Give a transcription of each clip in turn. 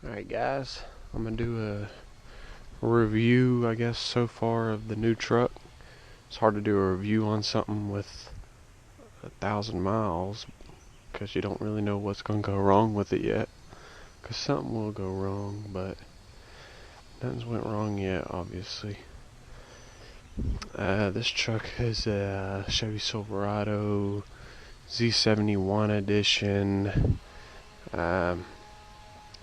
Alright guys, I'm gonna do a review I guess so far of the new truck. It's hard to do a review on something with 1,000 miles because you don't really know what's gonna go wrong with it yet, because something will go wrong, but nothing's went wrong yet obviously. This truck is a Chevy Silverado Z71 edition.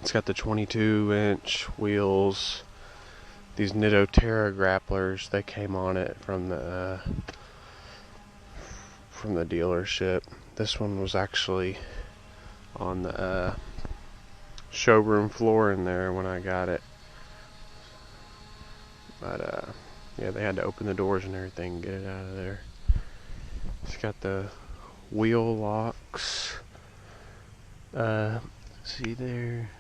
It's got the 22-inch wheels. These Nitto Terra grapplers, they came on it from the dealership. This one was actually on the showroom floor in there when I got it. But yeah, they had to open the doors and everything, get it out of there. It's got the wheel locks. See there,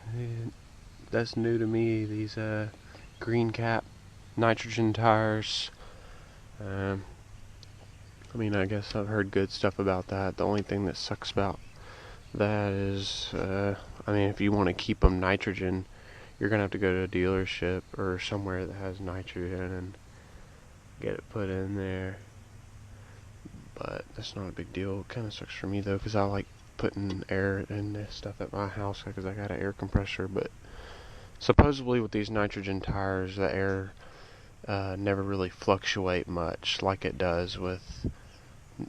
that's new to me, these green cap nitrogen tires. I mean, I guess I've heard good stuff about that. The only thing that sucks about that is, I mean, if you want to keep them nitrogen, you're gonna have to go to a dealership or somewhere that has nitrogen and get it put in there. But that's not a big deal. It kind of sucks for me though, because I like putting air in this stuff at my house because I got an air compressor. But supposedly with these nitrogen tires, the air never really fluctuate much like it does with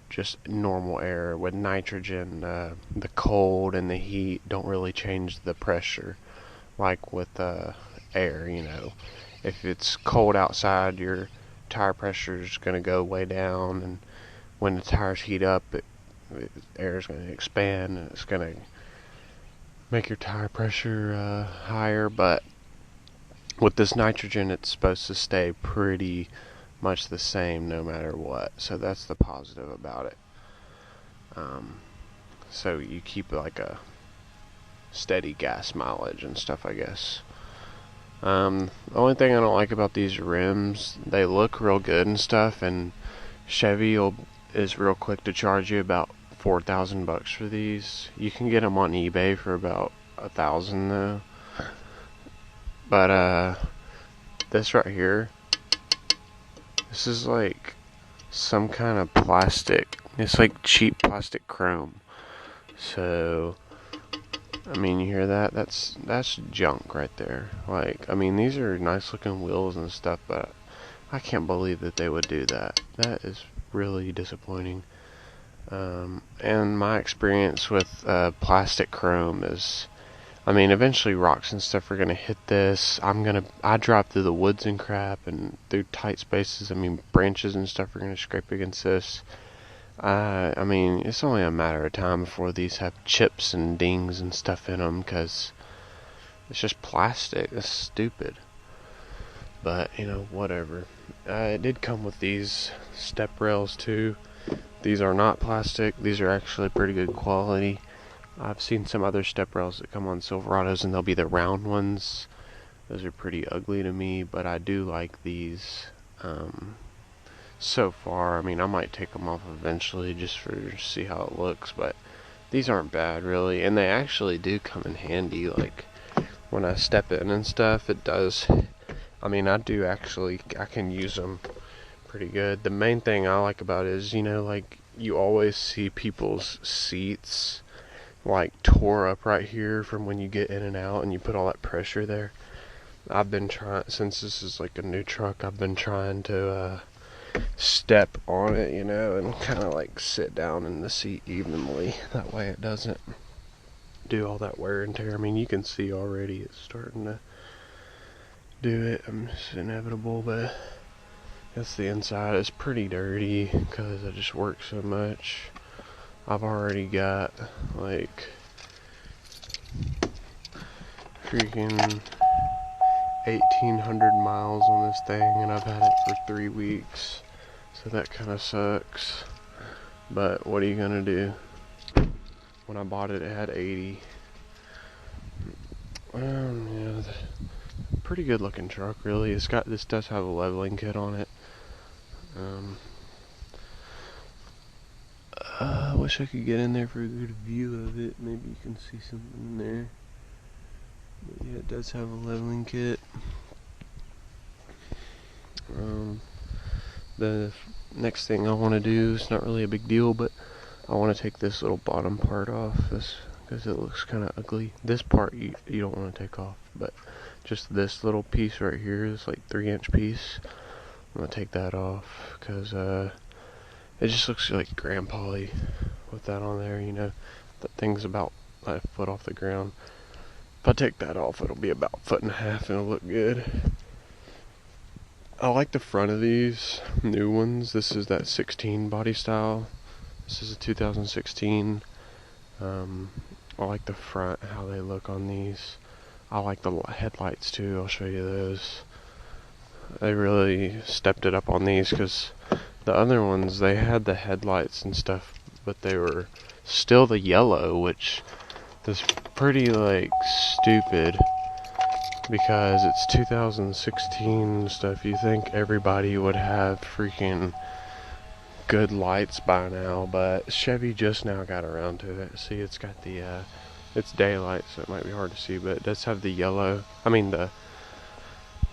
just normal air. With nitrogen, the cold and the heat don't really change the pressure like with air. You know, if it's cold outside, your tire pressure is going to go way down, and when the tires heat up, air is going to expand and it's going to make your tire pressure higher. But with this nitrogen, it's supposed to stay pretty much the same no matter what. So that's the positive about it. So you keep like a steady gas mileage and stuff, I guess. The only thing I don't like about these rims, they look real good and stuff, and Chevy is real quick to charge you about $4,000 for these. You can get them on eBay for about $1,000 though. But this right here, this is like some kind of plastic. It's like cheap plastic chrome. So I mean, you hear that? That's junk right there. Like, I mean, these are nice looking wheels and stuff, but I can't believe that they would do that. That is really disappointing. And my experience with plastic chrome is, I mean, eventually rocks and stuff are gonna hit this. I drive through the woods and crap and through tight spaces. I mean, branches and stuff are gonna scrape against this. I mean, it's only a matter of time before these have chips and dings and stuff in them, because it's just plastic. It's stupid. But, you know, whatever. It did come with these step rails too. These are not plastic. These are actually pretty good quality. I've seen some other step rails that come on Silverados, and they'll be the round ones. Those are pretty ugly to me, but I do like these. So far, I mean, I might take them off eventually just for see how it looks, but these aren't bad really, and they actually do come in handy. Like when I step in and stuff, it does. I mean, I can use them pretty good. The main thing I like about it is, you know, like you always see people's seats like tore up right here from when you get in and out and you put all that pressure there. I've been trying, since this is like a new truck, I've been trying to step on it, you know, and kind of like sit down in the seat evenly. That way it doesn't do all that wear and tear. I mean, you can see already it's starting to do it. It's inevitable, but that's the inside. It's pretty dirty because I just work so much. I've already got like freaking 1,800 miles on this thing, and I've had it for 3 weeks. So that kind of sucks, but what are you gonna do? When I bought it, it had 80. Yeah, pretty good looking truck, really. This does have a leveling kit on it. I wish I could get in there for a good view of it. Maybe you can see something in there. Yeah, it does have a leveling kit. The next thing I want to do is not really a big deal, but I want to take this little bottom part off, this, because it looks kind of ugly. This part you don't want to take off, but just this little piece right here, this like 3-inch piece, I'm gonna take that off because it just looks like grandpa-y with that on there. You know, that thing's about a foot off the ground. If I take that off, it'll be about a foot and a half, and it'll look good. I like the front of these new ones. This is that 16 body style. This is a 2016. I like the front, how they look on these. I like the headlights too. I'll show you those. They really stepped it up on these, because the other ones, they had the headlights and stuff, but they were still the yellow, which is pretty like stupid, because it's 2016 stuff. You think everybody would have freaking good lights by now, but Chevy just now got around to it. See, it's got the it's daylight, so it might be hard to see, but it does have the yellow, I mean the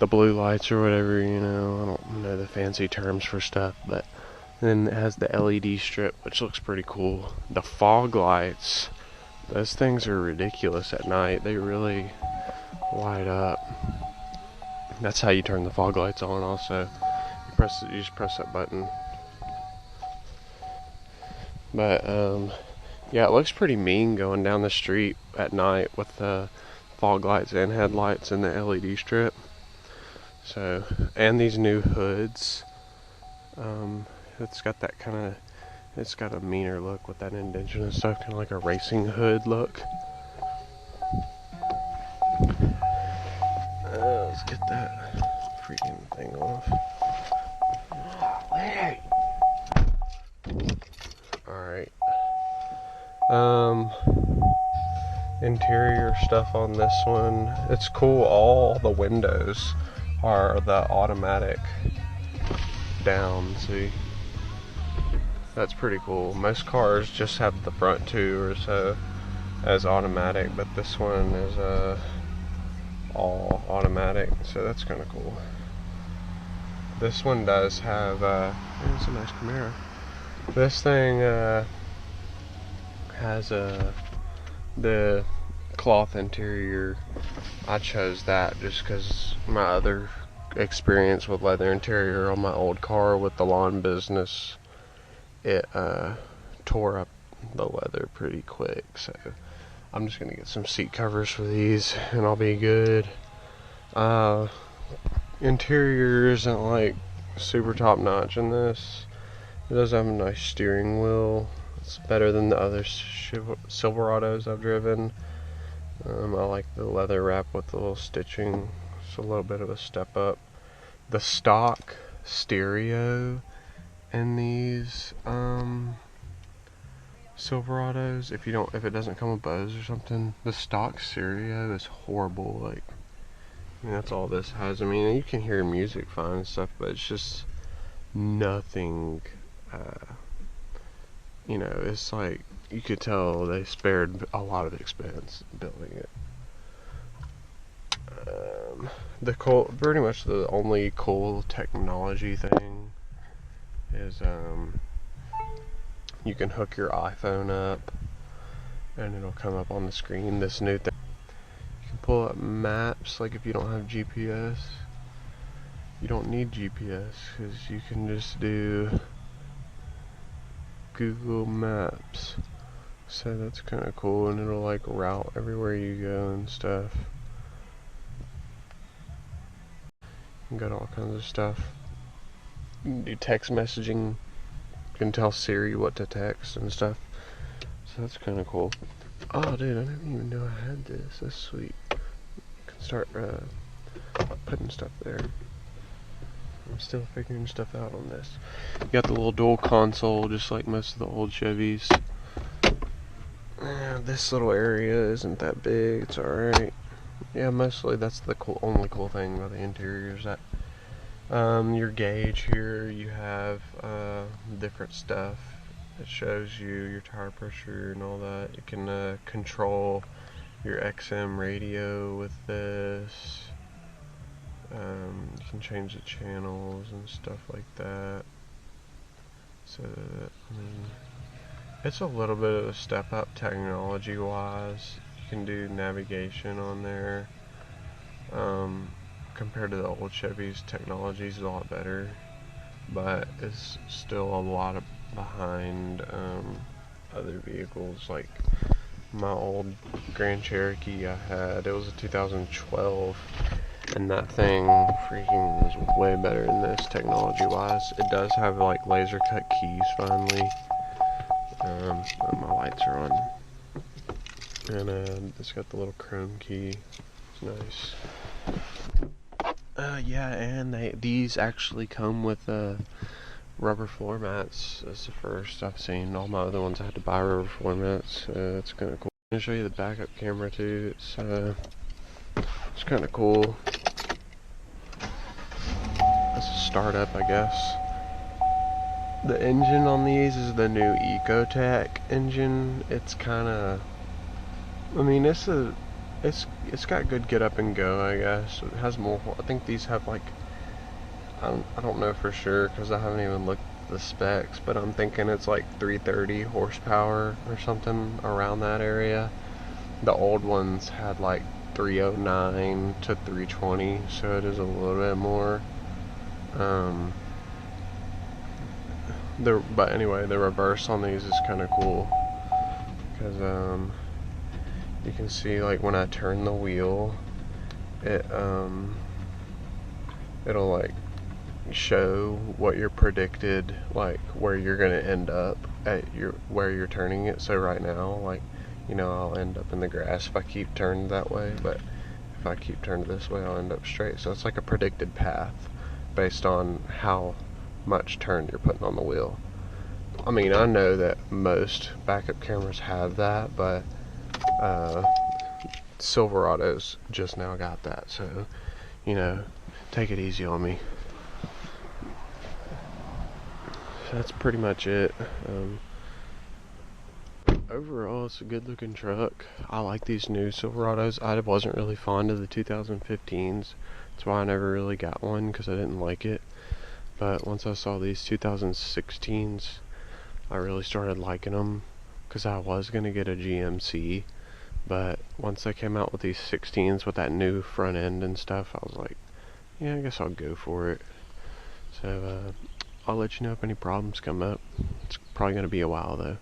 blue lights or whatever, you know. I don't know the fancy terms for stuff, but then it has the LED strip, which looks pretty cool. The fog lights, those things are ridiculous at night. They really light up. That's how you turn the fog lights on also. You just press that button. But yeah, it looks pretty mean going down the street at night with the fog lights and headlights and the LED strip. So, and these new hoods, it's got that kind of, it's got a meaner look with that indentation and stuff, kind of like a racing hood look. Let's get that freaking thing off. Hey. Alright. Interior stuff on this one. It's cool. All the windows are the automatic down. See? That's pretty cool. Most cars just have the front two or so as automatic, but this one is all automatic, so that's kind of cool. This one does have it's a nice Camaro. This thing has the cloth interior. I chose that just because my other experience with leather interior on my old car with the lawn business, it tore up the leather pretty quick, so I'm just gonna get some seat covers for these and I'll be good. Interior isn't like super top notch in this. It does have a nice steering wheel. It's better than the other Silverados I've driven. I like the leather wrap with the little stitching. It's a little bit of a step up. The stock stereo in these Silverados, if it doesn't come with Bose or something, the stock stereo is horrible. Like, I mean, that's all this has. I mean, you can hear music fine and stuff, but it's just nothing. You know, it's like you could tell they spared a lot of expense building it. Pretty much the only cool technology thing is you can hook your iPhone up and it'll come up on the screen. This new thing, you can pull up maps. Like if you don't have GPS, you don't need GPS because you can just do Google Maps. So that's kind of cool, and it'll like route everywhere you go and stuff. You got all kinds of stuff. You can do text messaging. You can tell Siri what to text and stuff. So that's kind of cool. Oh, dude, I didn't even know I had this. That's sweet. You can start putting stuff there. I'm still figuring stuff out on this. You got the little dual console, just like most of the old Chevys. This little area isn't that big. It's alright. Yeah, mostly that's the only cool thing about the interior is that your gauge here, you have different stuff. It shows you your tire pressure and all that. You can control your XM radio with this. You can change the channels and stuff like that. So, I mean, it's a little bit of a step up technology wise. You can do navigation on there. Compared to the old Chevys, technology is a lot better, but it's still a lot behind other vehicles. Like my old Grand Cherokee I had, it was a 2012, and that thing freaking was way better than this technology wise. It does have like laser cut keys finally. Oh, my lights are on, and it's got the little chrome key. It's nice. Yeah, and these actually come with rubber floor mats. That's the first I've seen. All my other ones I had to buy rubber floor mats. It's kind of cool. I'm gonna show you the backup camera too. It's kind of cool. That's a startup, I guess. The engine on these is the new Ecotec engine. It's kind of, I mean, it's got good get up and go, I guess. It has more. I think these have like, I don't know for sure because I haven't even looked at the specs, but I'm thinking it's like 330 horsepower or something around that area. The old ones had like 309 to 320, so it is a little bit more. But anyway, the reverse on these is kind of cool because you can see like when I turn the wheel, it'll like show what your predicted, like where you're gonna end up at where you're turning it. So right now, like, you know, I'll end up in the grass if I keep turning that way, but if I keep turning this way, I'll end up straight. So it's like a predicted path based on how much turn you're putting on the wheel. I mean, I know that most backup cameras have that, but Silverado's just now got that, so, you know, take it easy on me. So that's pretty much it. Overall, it's a good looking truck. I like these new Silverados. I wasn't really fond of the 2015s. That's why I never really got one, because I didn't like it. But once I saw these 2016s, I really started liking them, because I was going to get a GMC. But once they came out with these 16s with that new front end and stuff, I was like, yeah, I guess I'll go for it. So I'll let you know if any problems come up. It's probably going to be a while though.